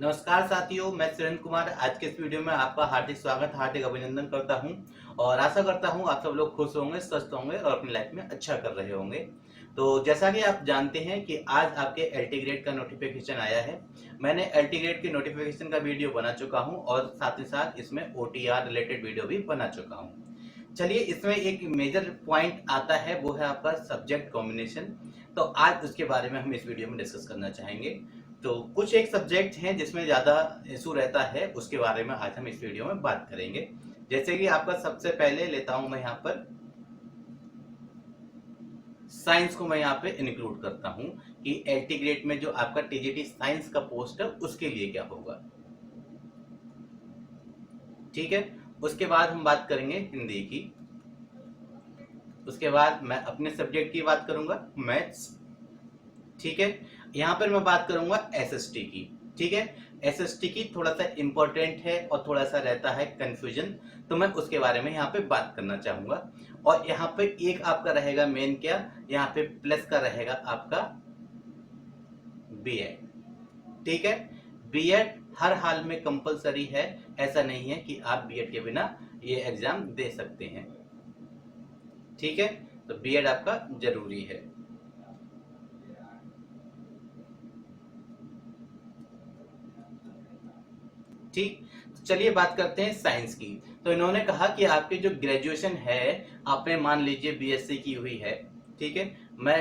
नमस्कार साथियों, मैं सुरेंद्र कुमार आज के इस वीडियो में आपका हार्दिक स्वागत, हार्दिक अभिनंदन करता हूं और आशा करता हूं आप सब लोग खुश होंगे, स्वस्थ होंगे और अपनी लाइफ में अच्छा कर रहे होंगे। तो जैसा कि आप जानते हैं कि आज आपके एलटी ग्रेड का नोटिफिकेशन आया है। मैंने एलटी ग्रेड के नोटिफिकेशन का वीडियो बना चुका हूं और साथ ही साथ इसमें ओटीआर रिलेटेड वीडियो भी बना चुका हूं। चलिए, इसमें एक मेजर पॉइंट आता है, वो है आपका सब्जेक्ट कॉम्बिनेशन। तो आज उसके बारे में हम इस वीडियो में डिस्कस करना चाहेंगे। तो कुछ एक सब्जेक्ट हैं जिसमें ज़्यादा इशू रहता है, उसके बारे में आज हम इस वीडियो में बात करेंगे। जैसे कि आपका सबसे पहले लेता हूं मैं यहाँ पर साइंस को, मैं यहाँ पे इंक्लूड करता हूं कि एलटी ग्रेड में जो आपका टीजीटी साइंस का पोस्ट है उसके लिए क्या होगा। ठीक है, उसके बाद हम बात करेंगे हिंदी की। उसके बाद मैं अपने सब्जेक्ट की बात करूंगा, मैथ्स। ठीक है, यहाँ पर मैं बात करूंगा एसएसटी की। ठीक है, एसएसटी की थोड़ा सा इंपॉर्टेंट है और थोड़ा सा रहता है कंफ्यूजन, तो मैं उसके बारे में यहाँ पे बात करना चाहूंगा। और यहाँ पे एक आपका रहेगा मेन, क्या यहाँ पे प्लस का रहेगा आपका बीएड। ठीक है, बीएड हर हाल में कंपलसरी है, ऐसा नहीं है कि आप बीएड के बिना ये एग्जाम दे सकते हैं। ठीक है, तो बीएड आपका जरूरी है। ठीक, तो चलिए बात करते हैं साइंस की। तो इन्होंने कहा कि आपकी जो ग्रेजुएशन है, आपने मान लीजिए बीएससी की हुई है। ठीक है, मैं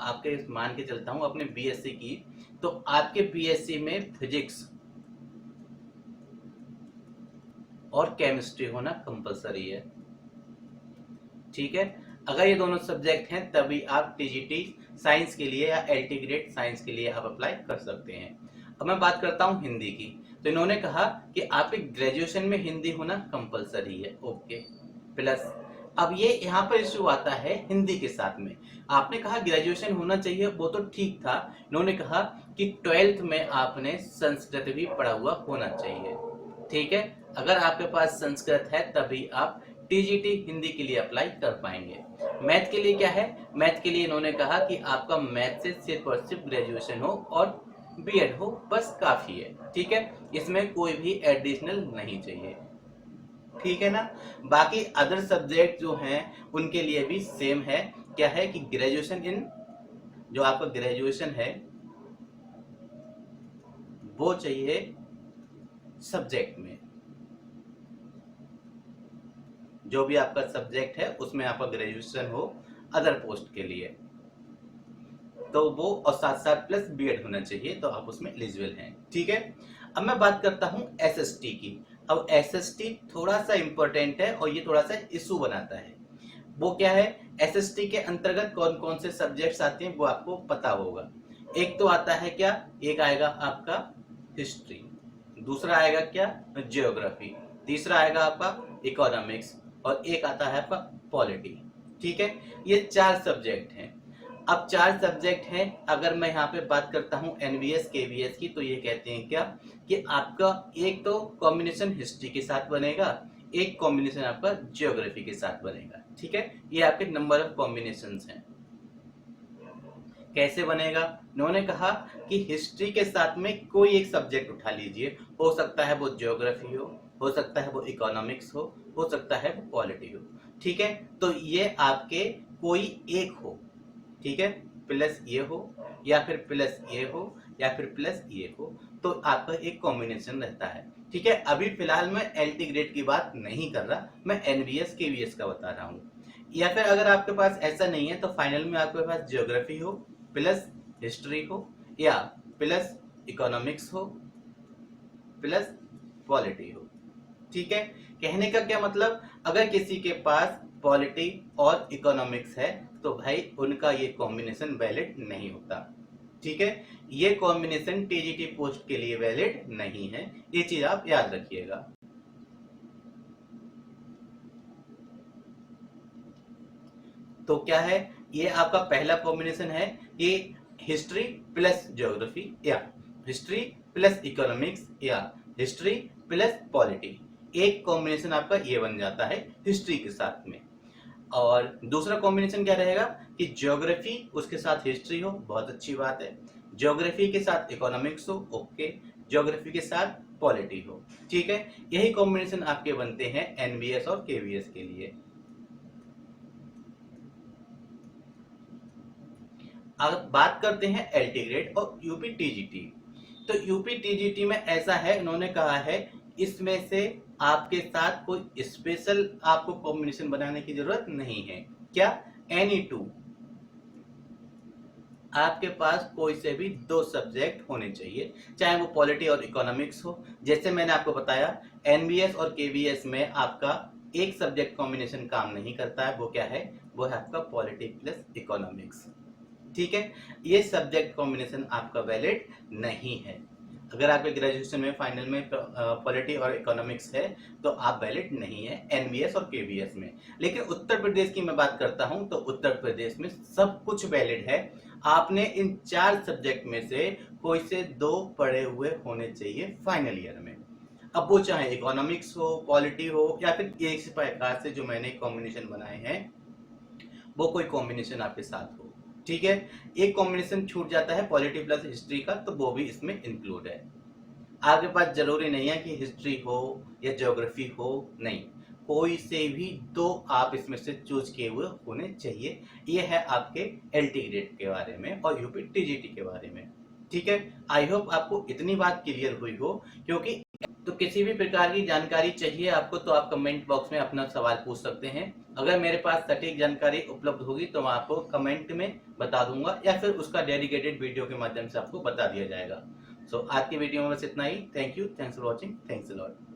आपके मान के चलता हूं अपने बीएससी की, तो आपके बीएससी में फिजिक्स और केमिस्ट्री होना कंपलसरी है। ठीक है, अगर ये दोनों सब्जेक्ट हैं तभी आप टीजीटी साइंस के लिए या एलटी ग्रेड साइंस के लिए आप अप्लाई कर सकते हैं। अब मैं बात करता हूं हिंदी की। तो इन्होंने कहा कि आपके ग्रेजुएशन में हिंदी होना कंपलसरी है। ओके, प्लस अब ये यहाँ पर इश्यू आता है हिंदी के साथ में। आपने कहा ग्रेजुएशन होना चाहिए, वो तो ठीक था। इन्होंने कहा कि 12th में आपने संस्कृत भी पढ़ा हुआ होना चाहिए। ठीक है, अगर आपके पास संस्कृत है तभी आप टीजीटी हिंदी के लिए अप्लाई कर पाएंगे। मैथ के लिए क्या है, मैथ के लिए इन्होंने कहा कि आपका मैथ से सिर्फ और सिर्फ ग्रेजुएशन हो और बीएड हो, बस काफी है। ठीक है, इसमें कोई भी एडिशनल नहीं चाहिए। ठीक है ना। बाकी अदर सब्जेक्ट जो हैं उनके लिए भी सेम है। क्या है कि ग्रेजुएशन इन, जो आपका ग्रेजुएशन है वो चाहिए सब्जेक्ट में, जो भी आपका सब्जेक्ट है उसमें आपका ग्रेजुएशन हो अदर पोस्ट के लिए, तो वो और साथ साथ प्लस बीएड होना चाहिए, तो आप उसमें एलिजिबल हैं। ठीक है, अब मैं बात करता हूं एसएसटी की। अब एसएसटी थोड़ा सा इंपॉर्टेंट है और ये थोड़ा सा इशू बनाता है। वो क्या है, एसएसटी के अंतर्गत कौन कौन से सब्जेक्ट्स आते हैं वो आपको पता होगा। एक तो आता है क्या, एक आएगा आपका हिस्ट्री, दूसरा आएगा क्या ज्योग्राफी, तीसरा आएगा आपका इकोनॉमिक्स और एक आता है आपका पॉलिटी। ठीक है, ये 4 सब्जेक्ट हैं। अब 4 सब्जेक्ट हैं, अगर मैं यहाँ पे बात करता हूँ एनवीएस केवीएस की, तो ये कहते हैं क्या कि आपका एक तो कॉम्बिनेशन हिस्ट्री के साथ बनेगा, एक कॉम्बिनेशन आपका ज्योग्राफी के साथ बनेगा। ठीक है, ये आपके नंबर ऑफ कॉम्बिनेशंस हैं। कैसे बनेगा, इन्होंने कहा कि हिस्ट्री के साथ में कोई एक सब्जेक्ट उठा लीजिए, हो सकता है वो ज्योग्राफी हो सकता है वो इकोनॉमिक्स हो सकता है वो पॉलिटी हो। ठीक है, तो ये आपके कोई एक हो। ठीक है, प्लस ये हो या फिर प्लस ये हो या फिर प्लस ये हो, तो आपका एक कॉम्बिनेशन रहता है। ठीक है, अभी फिलहाल मैं एलटी ग्रेड की बात नहीं कर रहा, मैं एनवीएस केवीएस का बता रहा हूँ। या फिर अगर आपके पास ऐसा नहीं है तो फाइनल में आपके पास ज्योग्राफी हो प्लस हिस्ट्री हो या प्लस इकोनॉमिक्स हो प्लस पॉलिटी हो। ठीक है, कहने का क्या मतलब, अगर किसी के पास पॉलिटी और इकोनॉमिक्स है तो भाई उनका ये कॉम्बिनेशन वैलिड नहीं होता। ठीक है, ये कॉम्बिनेशन टीजीटी पोस्ट के लिए वैलिड नहीं है, ये चीज आप याद रखिएगा। तो क्या है, ये आपका पहला कॉम्बिनेशन है कि हिस्ट्री प्लस ज्योग्राफी या हिस्ट्री प्लस इकोनॉमिक्स या हिस्ट्री प्लस पॉलिटी, एक कॉम्बिनेशन आपका ये बन जाता है हिस्ट्री के साथ में। और दूसरा कॉम्बिनेशन क्या रहेगा कि ज्योग्राफी उसके साथ हिस्ट्री हो, बहुत अच्छी बात है। ज्योग्राफी के साथ इकोनॉमिक्स हो, ओके। ज्योग्राफी के साथ पॉलिटी हो। ठीक है, यही कॉम्बिनेशन आपके बनते हैं एनबीएस और केवीएस के लिए। अब बात करते हैं एलटी ग्रेड और यूपी टीजीटी। तो यूपी टीजीटी में ऐसा है, इन्होंने कहा है इसमें से आपके साथ कोई स्पेशल आपको कॉम्बिनेशन बनाने की जरूरत नहीं है। क्या? एनी टू, आपके पास कोई से भी 2 सब्जेक्ट होने चाहिए, चाहे वो पॉलिटी और इकोनॉमिक्स हो। जैसे मैंने आपको बताया एनबीएस और केवीएस में आपका एक सब्जेक्ट कॉम्बिनेशन काम नहीं करता है, वो क्या है? वो है आपका पॉलिटी प्लस इकोनॉमिक्स। ठीक है, ये सब्जेक्ट कॉम्बिनेशन आपका वैलिड नहीं है। अगर आपके ग्रेजुएशन में फाइनल में पॉलिटी और इकोनॉमिक्स है तो आप वैलिड नहीं है एनबीएस और केवीएस में। लेकिन उत्तर प्रदेश की मैं बात करता हूं तो उत्तर प्रदेश में सब कुछ वैलिड है। आपने इन 4 सब्जेक्ट में से कोई से 2 पढ़े हुए होने चाहिए फाइनल ईयर में। अब वो चाहे इकोनॉमिक्स हो, पॉलिटी हो, या फिर इस प्रकार से जो मैंने कॉम्बिनेशन बनाए हैं वो कोई कॉम्बिनेशन आपके साथ हो। ठीक है, एक कॉम्बिनेशन छूट जाता है पॉलिटी प्लस हिस्ट्री का, तो वो भी इसमें इंक्लूड है। आपके पास जरूरी नहीं है कि हिस्ट्री हो या ज्योग्राफी हो, नहीं, कोई से भी 2 आप इसमें से चूज किए हुए होने चाहिए। ये है आपके एलटी ग्रेड के बारे में और यूपी टीजीटी के बारे में। ठीक है, आई होप आपको इतनी बात क्लियर हुई हो। क्योंकि तो किसी भी प्रकार की जानकारी चाहिए आपको तो आप कमेंट बॉक्स में अपना सवाल पूछ सकते हैं। अगर मेरे पास सटीक जानकारी उपलब्ध होगी तो मैं आपको कमेंट में बता दूंगा, या फिर उसका डेडिकेटेड वीडियो के माध्यम से आपको बता दिया जाएगा। सो आज की वीडियो में बस इतना ही। Thank you, thanks for watching, thanks a lot.